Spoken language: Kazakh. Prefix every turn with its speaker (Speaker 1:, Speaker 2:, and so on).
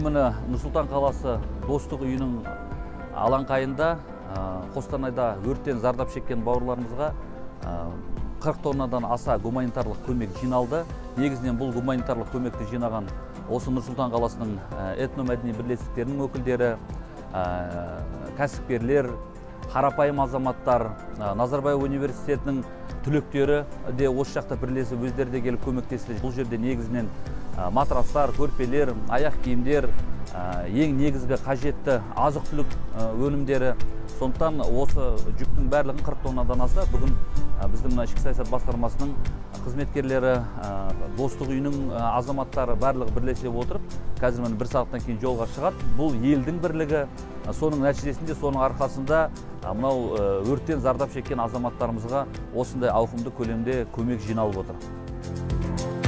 Speaker 1: Бүгін міне Нұр-Сұлтан қаласы Достық үйінің алаңқайында Қостанайда өрттен зардап шеккен бауырларымызға 40 тоннадан аса гуманитарлық көмек жиналды. Негізінен бұл гуманитарлық көмекті жинаған осы Нұр-Сұлтан қаласының этномәдени бірлестіктерінің өкілдері, кәсіпкерлер, қарапайым азаматтар, Назарбаев университетінің түлектері де осы жақта бірлесіп өздері де келіп көмектесті. Бұл жерде негізінен матрастар, көрпелер, аяқ киімдер, ең негізгі қажетті азық-түлік өнімдері. Сондықтан осы жүктің барлығын 40 тоннадан аса бүгін біздің ішкі саясат басқармасының қызметкерлері, Достық үйінің азаматтары барлығы бірлесе отырып, қазір міне 1 сағаттан кейін жолға шығады. Бұл елдің бірлігі, соның нәтижесінде, соның арқасында мынау өрттен зардап шеккен азаматтарымызға осындай ауқымды көлемде көмек жиналып отыр.